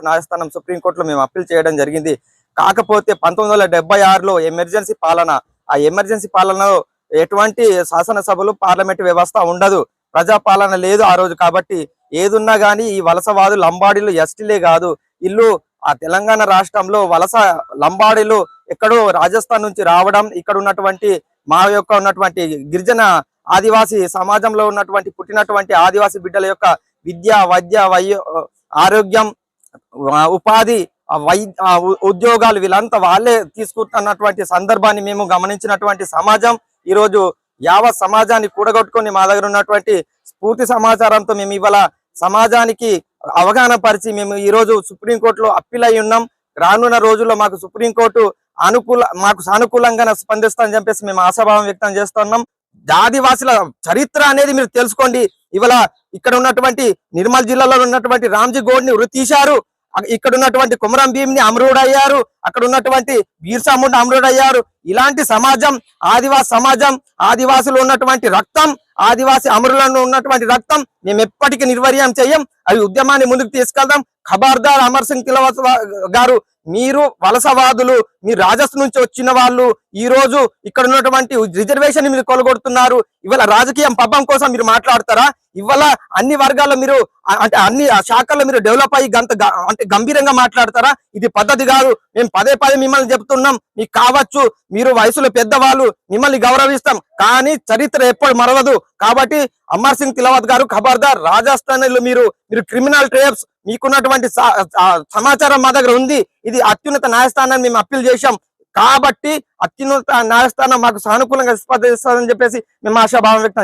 న్యాయస్థానం సుప్రీంకోర్టులో మేము అప్పీల్ చేయడం జరిగింది. కాకపోతే 1976లో ఎమర్జెన్సీ పాలన, ఆ ఎమర్జెన్సీ పాలనలో ఎటువంటి శాసనసభలు పార్లమెంటు వ్యవస్థ ఉండదు, ప్రజాపాలన లేదు ఆ రోజు. కాబట్టి ఏదున్నా గానీ ఈ వలసవాదులు లంబాడీలు ఎస్టీలే కాదు, ఇల్లు ఆ తెలంగాణ రాష్ట్రంలో వలస లంబాడీలు ఎక్కడో రాజస్థాన్ నుంచి రావడం, ఇక్కడ ఉన్నటువంటి మా యొక్క ఉన్నటువంటి గిరిజన ఆదివాసీ సమాజంలో ఉన్నటువంటి పుట్టినటువంటి ఆదివాసీ బిడ్డల యొక్క విద్య, వైద్య, ఆరోగ్యం, ఉపాధి, ఉద్యోగాలు వీళ్ళంతా వాళ్ళే తీసుకుంటున్నటువంటి సందర్భాన్ని మేము గమనించినటువంటి సమాజం ఈరోజు యావత్ సమాజాన్ని కూడగొట్టుకొని మా దగ్గర ఉన్నటువంటి పూర్తి సమాచారంతో మేము ఇవాళ సమాజానికి అవగాహన పరిచి మేము ఈరోజు సుప్రీంకోర్టులో అప్పీల్ అయి ఉన్నాం. రానున్న రోజుల్లో మాకు సుప్రీంకోర్టు మాకు సానుకూలంగా స్పందిస్తామని చెప్పేసి మేము ఆశాభావం వ్యక్తం చేస్తున్నాం. ఆదివాసుల చరిత్ర అనేది మీరు తెలుసుకోండి. ఇవాళ ఇక్కడ ఉన్నటువంటి నిర్మల్ జిల్లాలో ఉన్నటువంటి రామ్జీ గోడ్ ని ఉరి తీశారు, ఇక్కడ ఉన్నటువంటి కుమరం భీమ్ ని అమరుడయ్యారు, అక్కడ ఉన్నటువంటి బీర్సా ముండా అమరుడయ్యారు. ఇలాంటి సమాజం ఆదివాసి సమాజం, ఆదివాసులు ఉన్నటువంటి రక్తం, ఆదివాసి అమరులను ఉన్నటువంటి రక్తం మేము ఎప్పటికీ నిర్వర్యం చేయం. అవి ఉద్యమాన్ని ముందుకు తీసుకెళ్దాం. ఖబర్దార్ అమర్ సింగ్ తిలవత్ గారు, మీరు వలసవాదులు, మీరు రాజస్థాన్ నుంచి వచ్చిన వాళ్ళు ఈ రోజు ఇక్కడ ఉన్నటువంటి రిజర్వేషన్ మీరు కొలగొడుతున్నారు. ఇవాళ రాజకీయం పబ్బం కోసం మీరు మాట్లాడతారా? ఇవాళ అన్ని వర్గాల్లో మీరు అంటే అన్ని శాఖల్లో మీరు డెవలప్ అయ్యి అంటే గంభీరంగా మాట్లాడతారా? ఇది పద్ధతి కాదు. మేము పదే పదే మిమ్మల్ని చెప్తున్నాం, మీకు కావచ్చు, మీరు వయసులో పెద్దవాళ్ళు, మిమ్మల్ని గౌరవిస్తాం, కానీ చరిత్ర ఎప్పుడు మరవదు. కాబట్టి అమర్ సింగ్ తిలవత్ గారు ఖబర్దార్, రాజస్థాన్ మీరు క్రిమినల్ ట్రేప్స్, మీకున్నటువంటి సమాచారం మా దగ్గర ఉంది. ఇది అత్యున్నత న్యాయస్థానాన్ని మేము అప్పీల్ చేశాం. కాబట్టి అత్యున్నత న్యాయస్థానం మాకు సానుకూలంగా స్పందిస్తుందని చెప్పేసి మేము ఆశాభావం వ్యక్తం